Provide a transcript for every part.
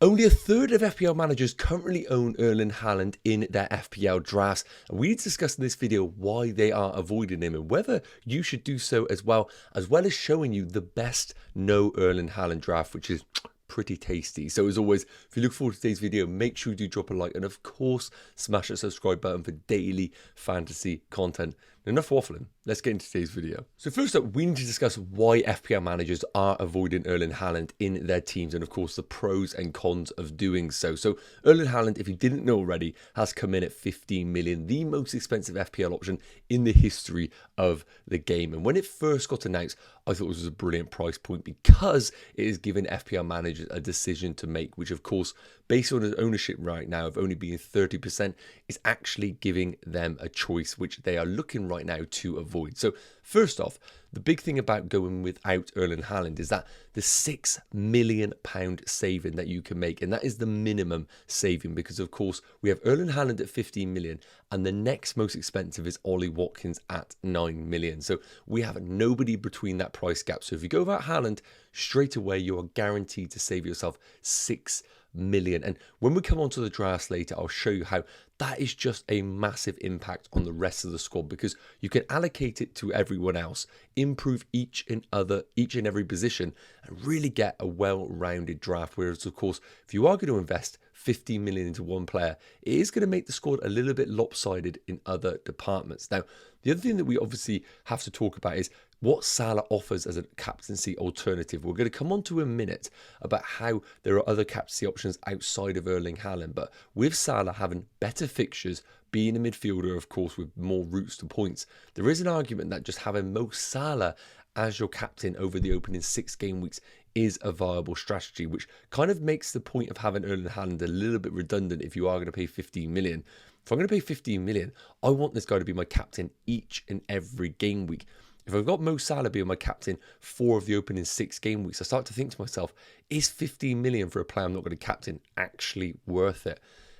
Only a third of FPL managers currently own Erling Haaland in their FPL drafts, and we need to discuss in this video why they are avoiding him and whether you should do so as well as showing you the best no Erling Haaland draft, which is pretty tasty. So as always, if you look forward to today's video, make sure you do drop a like and of course smash that subscribe button for daily fantasy content. Enough waffling, let's get into today's video. So first up, we need to discuss why FPL managers are avoiding Erling Haaland in their teams and of course the pros and cons of doing so. So Erling Haaland, if you didn't know already, has come in at 15 million, the most expensive FPL option in the history of the game. And when it first got announced, I thought it was a brilliant price point because it is giving FPL managers a decision to make, which of course, based on his ownership right now of only being 30%, is actually giving them a choice, which they are looking right now to avoid. So first off, the big thing about going without Erling Haaland is that the £6 million saving that you can make, and that is the minimum saving because of course we have Erling Haaland at 15 million and the next most expensive is Ollie Watkins at 9 million. So we have nobody between that price gap. So if you go without Haaland, straight away you are guaranteed to save yourself £6 million. And when we come on to the drafts later, I'll show you how that is just a massive impact on the rest of the squad because you can allocate it to everyone else, improve each and every position and really get a well-rounded draft. Whereas of course, if you are going to invest 15 million into one player, it is going to make the squad a little bit lopsided in other departments. Now, the other thing that we obviously have to talk about is what Salah offers as a captaincy alternative. We're going to come on to in a minute about how there are other captaincy options outside of Erling Haaland, but with Salah having better fixtures, being a midfielder, of course, with more routes to points, there is an argument that just having Mo Salah as your captain over the opening 6 game weeks is a viable strategy, which kind of makes the point of having Erling Haaland a little bit redundant if you are going to pay 15 million. If I'm going to pay 15 million, I want this guy to be my captain each and every game week. If I've got Mo Salah being my captain 4 of the opening 6 game weeks, I start to think to myself, is 15 million for a player I'm not going to captain actually worth it?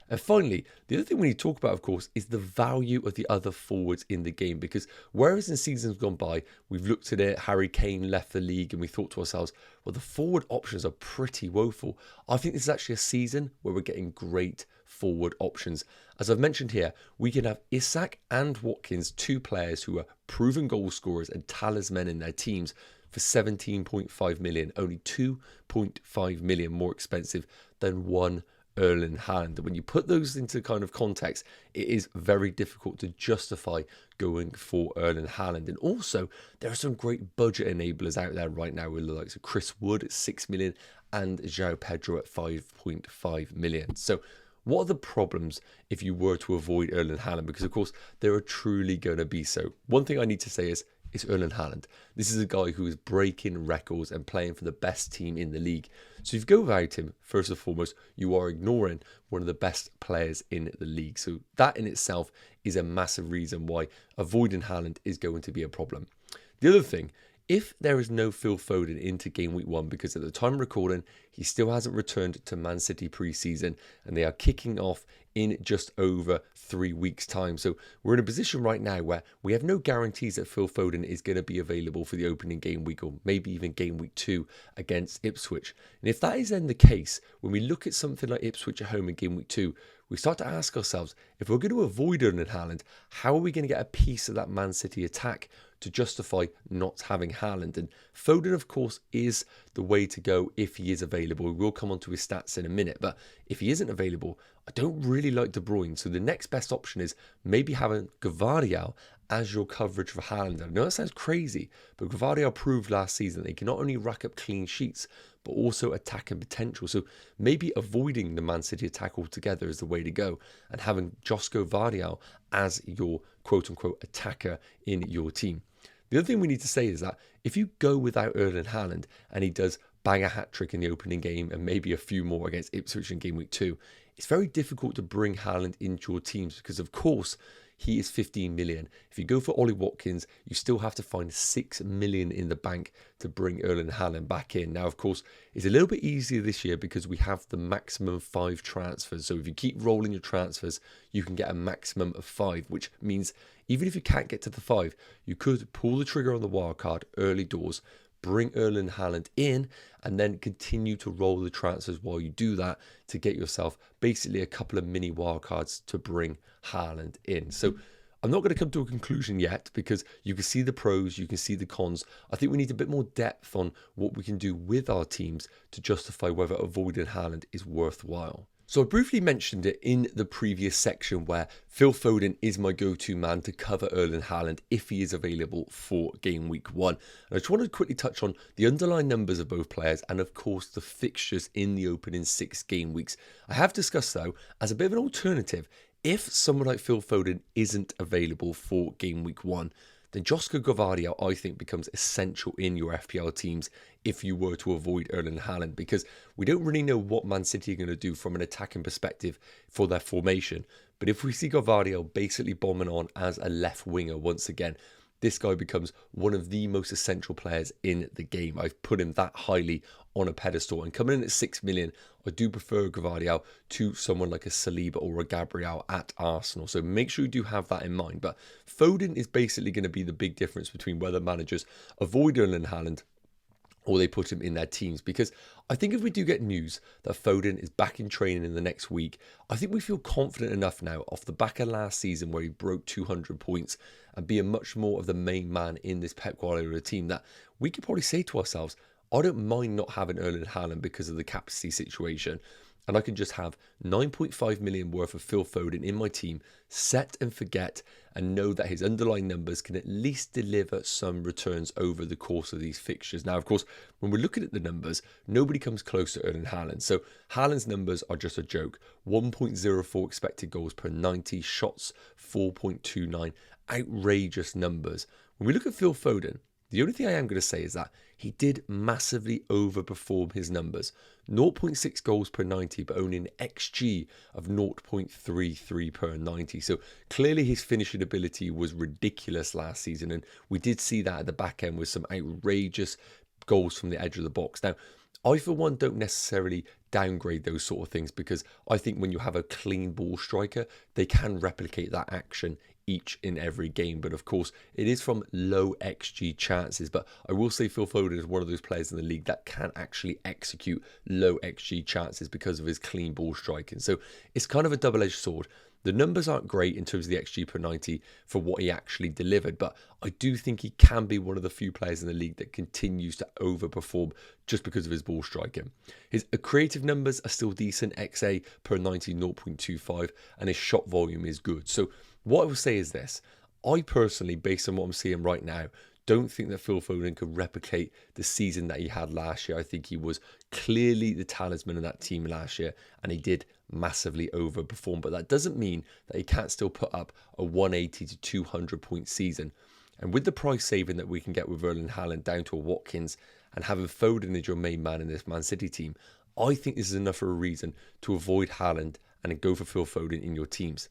And finally, the other thing we need to talk about, of course, is the value of the other forwards in the game. Because whereas in seasons gone by, we've looked at it, Harry Kane left the league and we thought to ourselves, well, the forward options are pretty woeful. I think this is actually a season where we're getting great forward options. As I've mentioned here, we can have Isak and Watkins, 2 players who are proven goal scorers and talisman in their teams for 17.5 million, only 2.5 million more expensive than one Erling Haaland. When you put those into kind of context, it is very difficult to justify going for Erling Haaland. And also, there are some great budget enablers out there right now with the likes of Chris Wood at 6 million and João Pedro at 5.5 million. So what are the problems if you were to avoid Erling Haaland? Because of course, there are truly going to be so. One thing I need to say is, it's Erling Haaland. This is a guy who is breaking records and playing for the best team in the league. So if you go without him, first and foremost, you are ignoring one of the best players in the league. So that in itself is a massive reason why avoiding Haaland is going to be a problem. The other thing, if there is no Phil Foden into game week 1, because at the time of recording, he still hasn't returned to Man City pre-season and they are kicking off in just over 3 weeks' time. So we're in a position right now where we have no guarantees that Phil Foden is going to be available for the opening game week or maybe even game week 2 against Ipswich. And if that is then the case, when we look at something like Ipswich at home in game week 2, we start to ask ourselves, if we're going to avoid Erling Haaland, how are we going to get a piece of that Man City attack to justify not having Haaland? And Foden, of course, is the way to go if he is available. We'll come on to his stats in a minute, but if he isn't available, I don't really like De Bruyne. So the next best option is maybe having Gvardiol as your coverage for Haaland. I know that sounds crazy, but Gvardiol proved last season that he can not only rack up clean sheets, but also attacking potential. So maybe avoiding the Man City attack altogether is the way to go and having Josko Gvardiol as your quote-unquote attacker in your team. The other thing we need to say is that if you go without Erling Haaland and he does bang a hat-trick in the opening game and maybe a few more against Ipswich in game week 2, it's very difficult to bring Haaland into your teams because, of course, he is 15 million. If you go for Ollie Watkins, you still have to find 6 million in the bank to bring Erling Haaland back in. Now, of course, it's a little bit easier this year because we have the maximum 5 transfers. So if you keep rolling your transfers, you can get a maximum of 5, which means even if you can't get to the 5, you could pull the trigger on the wild card early doors, bring Erling Haaland in, and then continue to roll the transfers while you do that to get yourself basically a couple of mini wildcards to bring Haaland in. So I'm not going to come to a conclusion yet because you can see the pros, you can see the cons. I think we need a bit more depth on what we can do with our teams to justify whether avoiding Haaland is worthwhile. So I briefly mentioned it in the previous section where Phil Foden is my go-to man to cover Erling Haaland if he is available for game week 1. And I just wanted to quickly touch on the underlying numbers of both players and of course the fixtures in the opening 6 game weeks. I have discussed though, as a bit of an alternative, if someone like Phil Foden isn't available for game week 1, then Josko Gvardiol, I think, becomes essential in your FPL teams if you were to avoid Erling Haaland, because we don't really know what Man City are going to do from an attacking perspective for their formation. But if we see Gvardiol basically bombing on as a left winger once again, this guy becomes one of the most essential players in the game. I've put him that highly on a pedestal, and coming in at 6 million, I do prefer Gvardiol to someone like a Saliba or a Gabriel at Arsenal. So make sure you do have that in mind. But Foden is basically going to be the big difference between whether managers avoid Erling Haaland or they put him in their teams, because I think if we do get news that Foden is back in training in the next week, I think we feel confident enough now off the back of last season where he broke 200 points and being much more of the main man in this Pep Guardiola team, that we could probably say to ourselves, I don't mind not having Erling Haaland because of the captaincy situation, and I can just have 9.5 million worth of Phil Foden in my team, set and forget, and know that his underlying numbers can at least deliver some returns over the course of these fixtures. Now, of course, when we're looking at the numbers, nobody comes close to Erling Haaland. So Haaland's numbers are just a joke. 1.04 expected goals per 90, shots 4.29, outrageous numbers. When we look at Phil Foden, the only thing I am going to say is that he did massively overperform his numbers. 0.6 goals per 90, but only an XG of 0.33 per 90. So clearly his finishing ability was ridiculous last season, and we did see that at the back end with some outrageous goals from the edge of the box. Now, I, for one, don't necessarily downgrade those sort of things, because I think when you have a clean ball striker, they can replicate that action each in every game. But of course, it is from low XG chances. But I will say Phil Foden is one of those players in the league that can actually execute low XG chances because of his clean ball striking. So it's kind of a double-edged sword. The numbers aren't great in terms of the XG per 90 for what he actually delivered, but I do think he can be one of the few players in the league that continues to overperform just because of his ball striking. His creative numbers are still decent, XA per 90, 0.25, and his shot volume is good. So what I will say is this: I personally, based on what I'm seeing right now, don't think that Phil Foden could replicate the season that he had last year. I think he was clearly the talisman of that team last year, and he did massively overperform. But that doesn't mean that he can't still put up a 180 to 200 point season. And with the price saving that we can get with Erling Haaland down to a Watkins, and having Foden as your main man in this Man City team, I think this is enough for a reason to avoid Haaland and go for Phil Foden in your teams.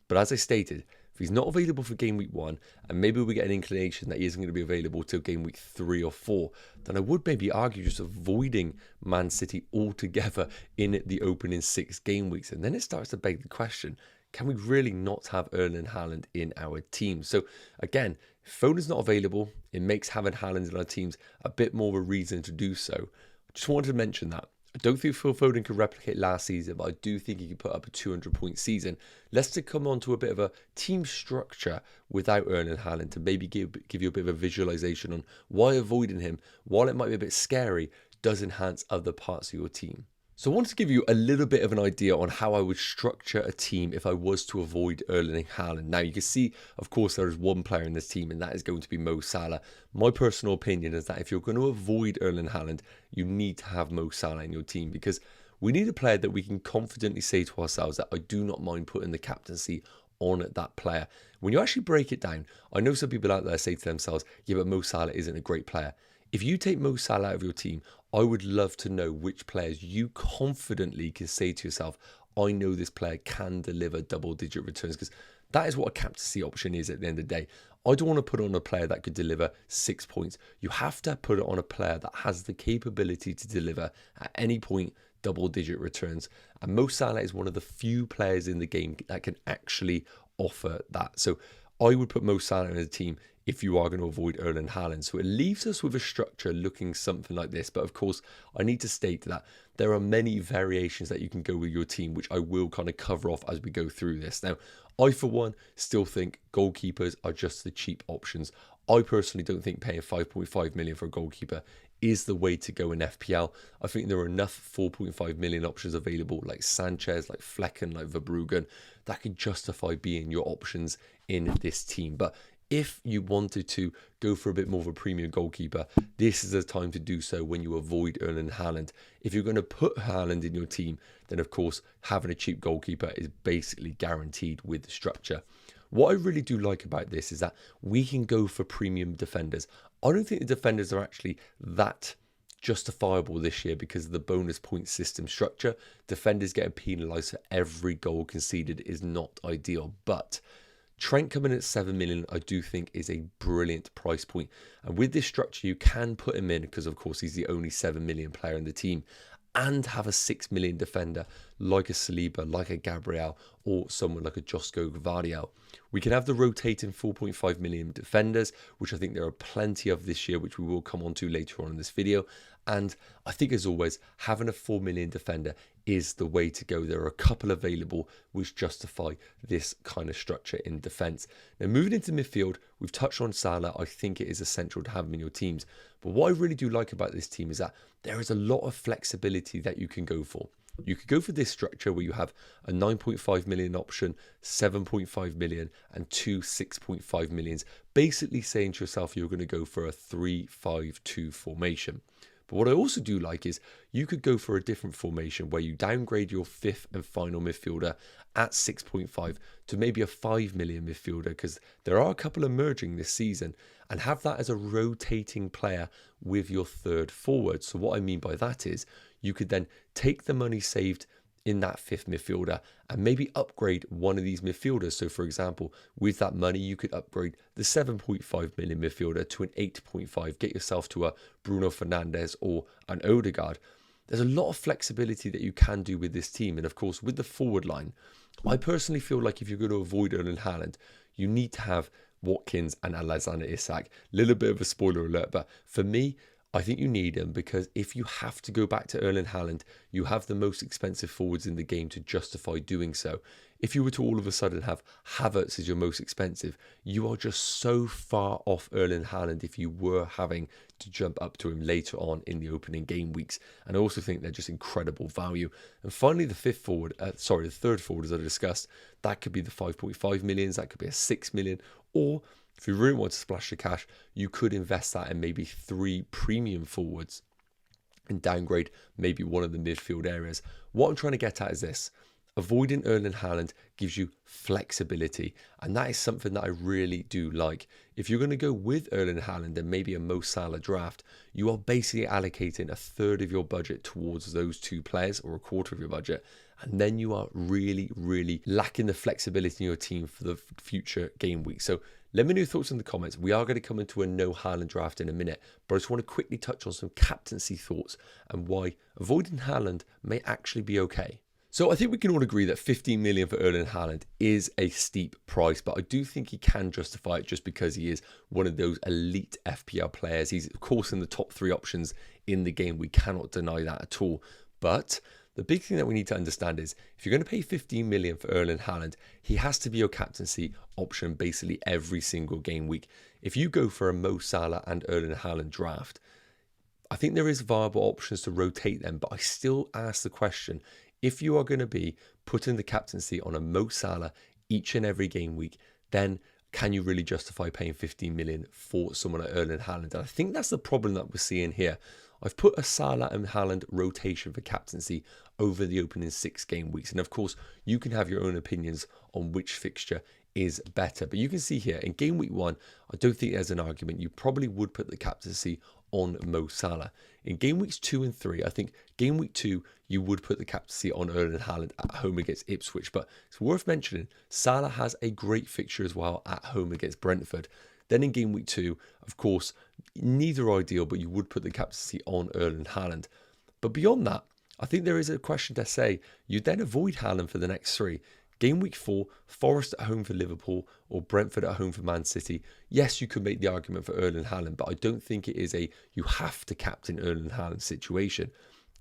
But as I stated, if he's not available for game week 1, and maybe we get an inclination that he isn't going to be available till game week 3 or 4, then I would maybe argue just avoiding Man City altogether in the opening 6 game weeks. And then it starts to beg the question, can we really not have Erling Haaland in our team? So again, if Foden's not available, it makes having Haaland in our teams a bit more of a reason to do so. I just wanted to mention that. I don't think Phil Foden could replicate last season, but I do think he could put up a 200-point season. Let's to come on to a bit of a team structure without Erling Haaland to maybe give you a bit of a visualization on why avoiding him, while it might be a bit scary, does enhance other parts of your team. So I wanted to give you a little bit of an idea on how I would structure a team if I was to avoid Erling Haaland. Now you can see, of course, there is one player in this team, and that is going to be Mo Salah. My personal opinion is that if you're going to avoid Erling Haaland, you need to have Mo Salah in your team, because we need a player that we can confidently say to ourselves that I do not mind putting the captaincy on that player. When you actually break it down, I know some people out there say to themselves, yeah, but Mo Salah isn't a great player. If you take Mo Salah out of your team, I would love to know which players you confidently can say to yourself, I know this player can deliver double-digit returns, because that is what a captaincy option is at the end of the day. I don't want to put on a player that could deliver 6 points. You have to put it on a player that has the capability to deliver at any point double-digit returns. And Mo Salah is one of the few players in the game that can actually offer that. So I would put Mo Salah in the team if you are going to avoid Erling Haaland. So it leaves us with a structure looking something like this. But of course, I need to state that there are many variations that you can go with your team, which I will kind of cover off as we go through this. Now, I, for one, still think goalkeepers are just the cheap options. I personally don't think paying 5.5 million for a goalkeeper is the way to go in FPL. I think there are enough 4.5 million options available, like Sanchez, like Flecken, like Verbruggen, that could justify being your options in this team. But if you wanted to go for a bit more of a premium goalkeeper, this is the time to do so when you avoid Erling Haaland. If you're going to put Haaland in your team, then of course having a cheap goalkeeper is basically guaranteed with the structure. What I really do like about this is that we can go for premium defenders. I don't think the defenders are actually that justifiable this year because of the bonus point system structure. Defenders getting penalised for every goal conceded is not ideal, but Trent coming in at 7 million, I do think is a brilliant price point. And with this structure, you can put him in because, of course, he's the only 7 million player in the team, and have a 6 million defender like a Saliba, like a Gabriel, or someone like a Josko Gvardiol. We can have the rotating 4.5 million defenders, which I think there are plenty of this year, which we will come on to later on in this video. And I think, as always, having a 4 million defender is the way to go. There are a couple available which justify this kind of structure in defence. Now, moving into midfield, we've touched on Salah. I think it is essential to have him in your teams. But what I really do like about this team is that there is a lot of flexibility that you can go for. You could go for this structure where you have a 9.5 million option, 7.5 million, and two 6.5 millions, basically saying to yourself you're going to go for a 3-5-2 formation. But what I also do like is you could go for a different formation where you downgrade your fifth and final midfielder at 6.5 to maybe a 5 million midfielder, because there are a couple emerging this season, and have that as a rotating player with your third forward. So what I mean by that is you could then take the money saved in that fifth midfielder and maybe upgrade one of these midfielders. So for example, with that money, you could upgrade the 7.5 million midfielder to an 8.5, get yourself to a Bruno Fernandes or an Odegaard. There's a lot of flexibility that you can do with this team. And of course, with the forward line, I personally feel like if you're going to avoid Erling Haaland, you need to have Watkins and Alexander Isak. Little bit of a spoiler alert, but for me, I think you need him because if you have to go back to Erling Haaland, you have the most expensive forwards in the game to justify doing so. If you were to all of a sudden have Havertz as your most expensive, you are just so far off Erling Haaland if you were having to jump up to him later on in the opening game weeks. And I also think they're just incredible value. And finally, the third forward, as I discussed, that could be the 5.5 millions, that could be a 6 million, or if you really want to splash the cash, you could invest that in maybe 3 premium forwards and downgrade maybe one of the midfield areas. What I'm trying to get at is this. Avoiding Erling Haaland gives you flexibility, and that is something that I really do like. If you're going to go with Erling Haaland and maybe a Mo Salah draft, you are basically allocating a third of your budget towards those two players, or a quarter of your budget, and then you are really, really lacking the flexibility in your team for the future game week. So let me know your thoughts in the comments. We are going to come into a no Haaland draft in a minute, but I just want to quickly touch on some captaincy thoughts and why avoiding Haaland may actually be okay. So I think we can all agree that 15 million for Erling Haaland is a steep price, but I do think he can justify it just because he is one of those elite FPL players. He's, of course, in the top 3 options in the game. We cannot deny that at all. But the big thing that we need to understand is if you're going to pay 15 million for Erling Haaland, he has to be your captaincy option basically every single game week. If you go for a Mo Salah and Erling Haaland draft, I think there is viable options to rotate them, but I still ask the question, if you are going to be putting the captaincy on a Mo Salah each and every game week, then can you really justify paying 15 million for someone like Erling Haaland? And I think that's the problem that we're seeing here. I've put a Salah and Haaland rotation for captaincy over the opening 6 game weeks. And of course, you can have your own opinions on which fixture is better. But you can see here, in game week 1, I don't think there's an argument. You probably would put the captaincy on Mo Salah. In game weeks 2 and 3, I think game week 2, you would put the captaincy on Erling Haaland at home against Ipswich. But it's worth mentioning, Salah has a great fixture as well at home against Brentford. Then in game week 2, of course, neither ideal, but you would put the captaincy on Erling Haaland. But beyond that, I think there is a question to say, you then avoid Haaland for the next 3. Game week 4, Forest at home for Liverpool or Brentford at home for Man City. Yes, you could make the argument for Erling Haaland, but I don't think it is a you have to captain Erling Haaland situation.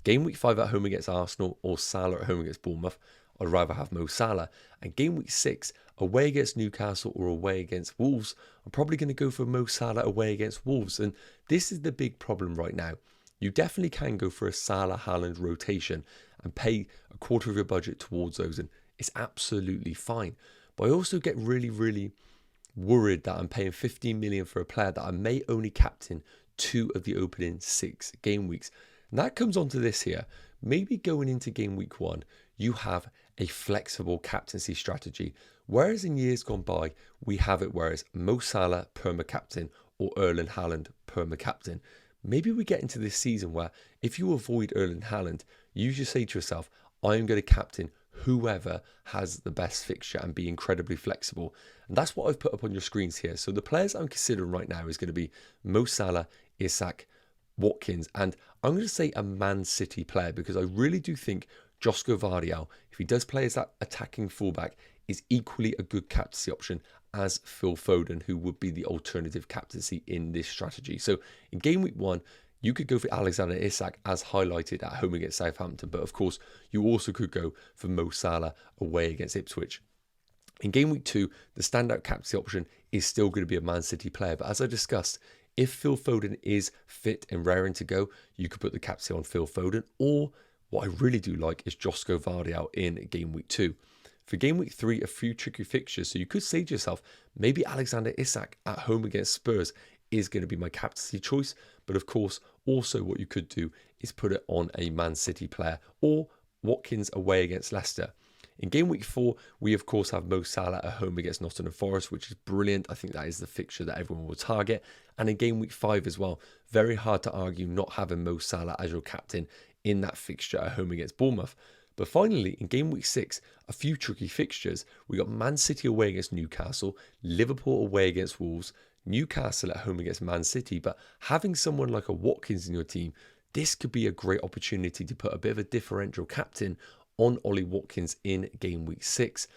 Game week 5 at home against Arsenal or Salah at home against Bournemouth. I'd rather have Mo Salah. And game week 6, away against Newcastle or away against Wolves, I'm probably going to go for Mo Salah away against Wolves. And this is the big problem right now. You definitely can go for a Salah-Haaland rotation and pay a quarter of your budget towards those, and it's absolutely fine. But I also get really worried that I'm paying 15 million for a player that I may only captain 2 of the opening 6 game weeks. And that comes onto this here. Maybe going into game week 1, you have a flexible captaincy strategy. Whereas in years gone by, we have it whereas Mo Salah perma-captain or Erling Haaland perma-captain. Maybe we get into this season where if you avoid Erling Haaland, you just say to yourself, I'm going to captain whoever has the best fixture and be incredibly flexible. And that's what I've put up on your screens here. So the players I'm considering right now is going to be Mo Salah, Isak, Watkins, and I'm going to say a Man City player because I really do think Josko Vardiol, if he does play as that attacking fullback, is equally a good captaincy option as Phil Foden, who would be the alternative captaincy in this strategy. So in game week 1, you could go for Alexander Isak as highlighted at home against Southampton, but of course you also could go for Mo Salah away against Ipswich. In game week 2, the standout captaincy option is still going to be a Man City player, but as I discussed, if Phil Foden is fit and raring to go, you could put the captaincy on Phil Foden, or what I really do like is Josko Vardiol in game week 2. For game week 3, a few tricky fixtures, so you could say to yourself, maybe Alexander Isak at home against Spurs is going to be my captaincy choice, but of course, also what you could do is put it on a Man City player or Watkins away against Leicester. In game week 4, we of course have Mo Salah at home against Nottingham Forest, which is brilliant. I think that is the fixture that everyone will target. And in game week 5 as well, very hard to argue not having Mo Salah as your captain in that fixture at home against Bournemouth. But finally, in game week 6, a few tricky fixtures. We got Man City away against Newcastle, Liverpool away against Wolves, Newcastle at home against Man City. But having someone like a Watkins in your team, this could be a great opportunity to put a bit of a differential captain on Ollie Watkins in game week 6.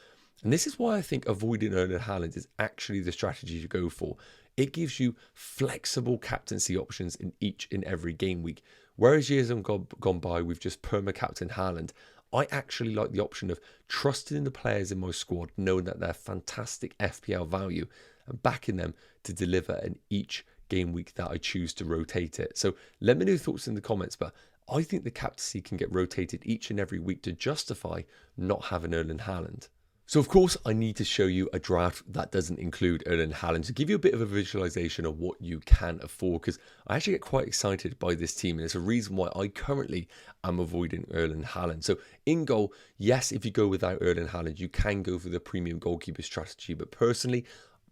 And this is why I think avoiding Erling Haaland is actually the strategy to go for. It gives you flexible captaincy options in each and every game week. Whereas years have gone by, we've just perma-captain Haaland. I actually like the option of trusting the players in my squad, knowing that they're fantastic FPL value and backing them to deliver in each game week that I choose to rotate it. So let me know your thoughts in the comments, but I think the captaincy can get rotated each and every week to justify not having Erling Haaland. So of course, I need to show you a draft that doesn't include Erling Haaland to give you a bit of a visualization of what you can afford, because I actually get quite excited by this team, and it's a reason why I currently am avoiding Erling Haaland. So in goal, yes, if you go without Erling Haaland, you can go for the premium goalkeeper strategy, but personally,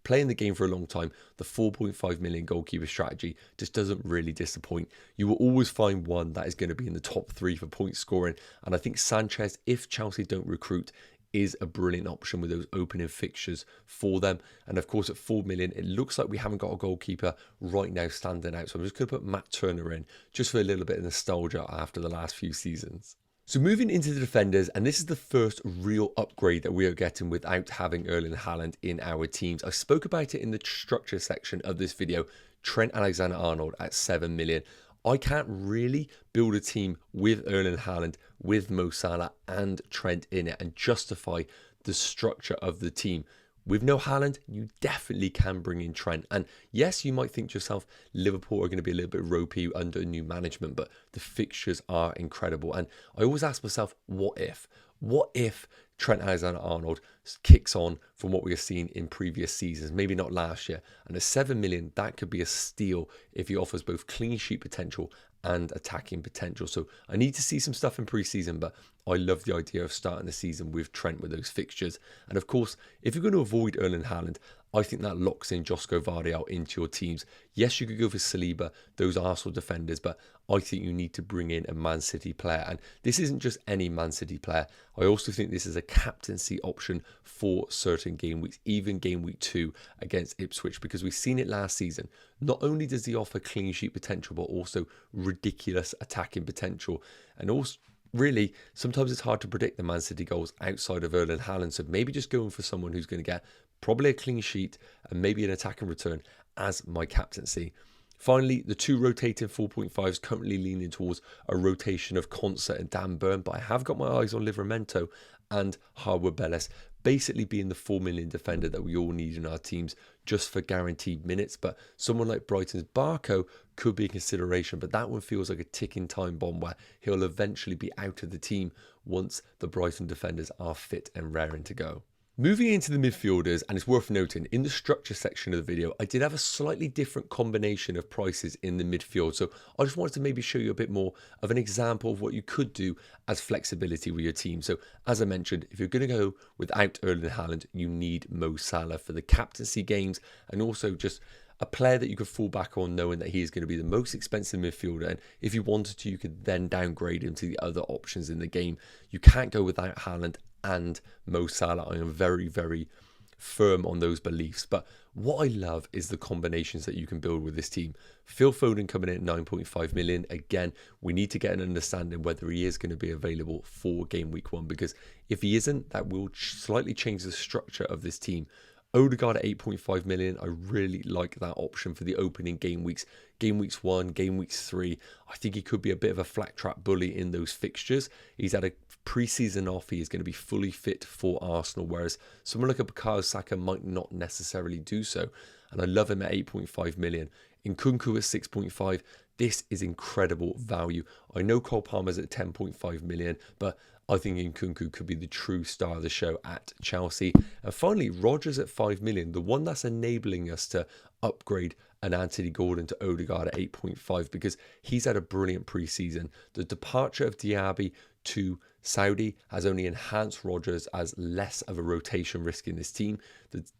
playing the game for a long time, the 4.5 million goalkeeper strategy just doesn't really disappoint. You will always find one that is going to be in the top 3 for point scoring, and I think Sanchez, if Chelsea don't recruit, is a brilliant option with those opening fixtures for them. And of course, at 4 million, it looks like we haven't got a goalkeeper right now standing out. So I'm just going to put Matt Turner in just for a little bit of nostalgia after the last few seasons. So moving into the defenders, and this is the first real upgrade that we are getting without having Erling Haaland in our teams. I spoke about it in the structure section of this video. Trent Alexander-Arnold at 7 million. I can't really build a team with Erling Haaland, with Mo Salah and Trent in it and justify the structure of the team. With no Haaland, you definitely can bring in Trent. And yes, you might think to yourself, Liverpool are going to be a little bit ropey under new management, but the fixtures are incredible. And I always ask myself, what if? What if Trent Alexander-Arnold kicks on from what we have seen in previous seasons, maybe not last year? And at 7 million, that could be a steal if he offers both clean sheet potential and attacking potential. So I need to see some stuff in pre-season, but I love the idea of starting the season with Trent with those fixtures. And of course, if you're going to avoid Erling Haaland, I think that locks in Josko Vardiol into your teams. Yes, you could go for Saliba, those Arsenal defenders, but I think you need to bring in a Man City player. And this isn't just any Man City player. I also think this is a captaincy option for certain game weeks, even game week 2 against Ipswich, because we've seen it last season. Not only does he offer clean sheet potential, but also ridiculous attacking potential. And also really, sometimes it's hard to predict the Man City goals outside of Erling Haaland. So maybe just going for someone who's going to get probably a clean sheet and maybe an attacking return as my captaincy. Finally, the two rotating 4.5s currently leaning towards a rotation of Concert and Dan Burn, but I have got my eyes on Livramento and Harwood Bellis, basically being the 4 million defender that we all need in our teams just for guaranteed minutes. But someone like Brighton's Barco could be a consideration, but that one feels like a ticking time bomb where he'll eventually be out of the team once the Brighton defenders are fit and raring to go. Moving into the midfielders, and it's worth noting, in the structure section of the video, I did have a slightly different combination of prices in the midfield. So I just wanted to maybe show you a bit more of an example of what you could do as flexibility with your team. So as I mentioned, if you're going to go without Erling Haaland, you need Mo Salah for the captaincy games, and also just a player that you could fall back on knowing that he is going to be the most expensive midfielder. And if you wanted to, you could then downgrade him to the other options in the game. You can't go without Haaland and Mo Salah. I am very, very firm on those beliefs. But what I love is the combinations that you can build with this team. Phil Foden coming in at 9.5 million. Again, we need to get an understanding whether he is going to be available for game week 1, because if he isn't, that will slightly change the structure of this team. Odegaard at 8.5 million. I really like that option for the opening game weeks. Game weeks 1, game weeks 3. I think he could be a bit of a flat trap bully in those fixtures. He's had a pre-season off. He is going to be fully fit for Arsenal, whereas someone like a Bukayo Saka might not necessarily do so. And I love him at 8.5 million. Nkunku at 6.5. This is incredible value. I know Cole Palmer's at 10.5 million, but I think Nkunku could be the true star of the show at Chelsea. And finally, Rodgers at 5 million, the one that's enabling us to upgrade an Anthony Gordon to Odegaard at 8.5, because he's had a brilliant pre-season. The departure of Diaby to Saudi has only enhanced Rodgers as less of a rotation risk in this team.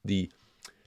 The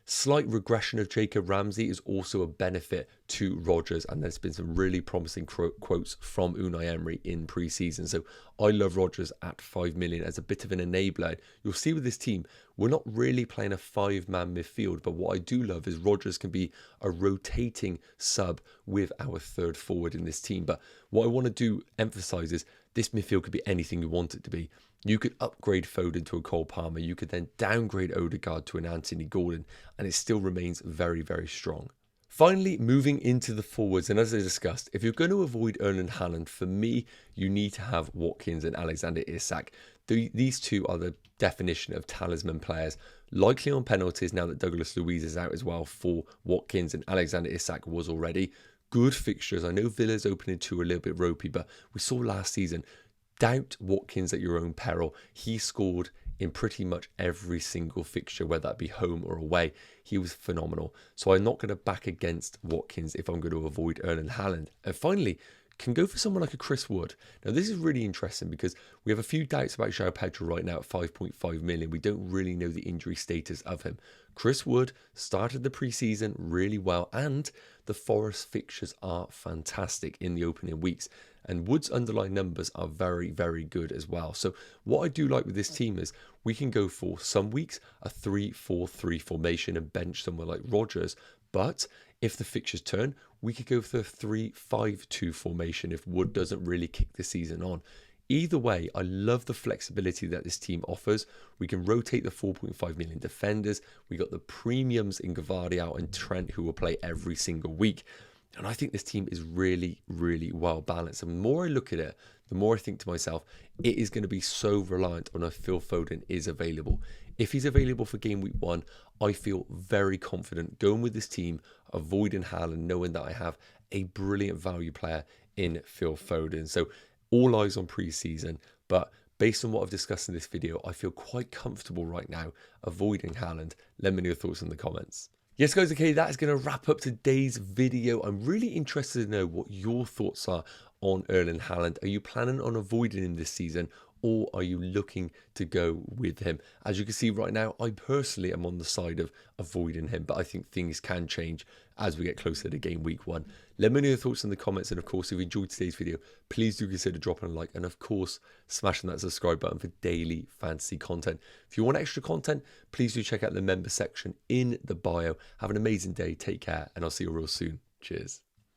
slight regression of Jacob Ramsey is also a benefit to Rodgers, and there's been some really promising quotes from Unai Emery in pre-season. So I love Rodgers at 5 million as a bit of an enabler. You'll see with this team, we're not really playing a 5-man midfield, but what I do love is Rodgers can be a rotating sub with our third forward in this team. But what I want to emphasize is this midfield could be anything you want it to be. You could upgrade Foden to a Cole Palmer. You could then downgrade Odegaard to an Anthony Gordon, and it still remains very, very strong. Finally, moving into the forwards, and as I discussed, if you're going to avoid Erling Haaland, for me, you need to have Watkins and Alexander Isak. These two are the definition of talisman players, likely on penalties now that Douglas Luiz is out as well for Watkins, and Alexander Isak was already. Good fixtures. I know Villa's opening 2 a little bit ropey, but we saw last season, doubt Watkins at your own peril. He scored in pretty much every single fixture, whether that be home or away. He was phenomenal. So I'm not going to back against Watkins if I'm going to avoid Erling Haaland. And finally, can go for someone like a Chris Wood. Now, this is really interesting because we have a few doubts about João Pedro right now at 5.5 million. We don't really know the injury status of him. Chris Wood started the preseason really well, and the Forest fixtures are fantastic in the opening weeks. And Wood's underlying numbers are very, very good as well. So what I do like with this team is we can go for some weeks a 3-4-3 formation and bench someone like Rodgers. But if the fixtures turn, we could go for the 3-5-2 formation if Wood doesn't really kick the season on. Either way, I love the flexibility that this team offers. We can rotate the 4.5 million defenders. We got the premiums in Gvardiol and Trent who will play every single week. And I think this team is really, really well balanced. And the more I look at it, the more I think to myself, it is going to be so reliant on if Phil Foden is available. If he's available for game week 1, I feel very confident going with this team, avoiding Haaland, knowing that I have a brilliant value player in Phil Foden. So all eyes on pre-season, but based on what I've discussed in this video, I feel quite comfortable right now avoiding Haaland. Let me know your thoughts in the comments. Yes, guys, okay, that is going to wrap up today's video. I'm really interested to know what your thoughts are on Erling Haaland. Are you planning on avoiding him this season, or are you looking to go with him? As you can see right now, I personally am on the side of avoiding him, but I think things can change as we get closer to game week 1. Let me know your thoughts in the comments, and of course, if you enjoyed today's video, please do consider dropping a like, and of course, smashing that subscribe button for daily fantasy content. If you want extra content, please do check out the member section in the bio. Have an amazing day, take care, and I'll see you real soon. Cheers.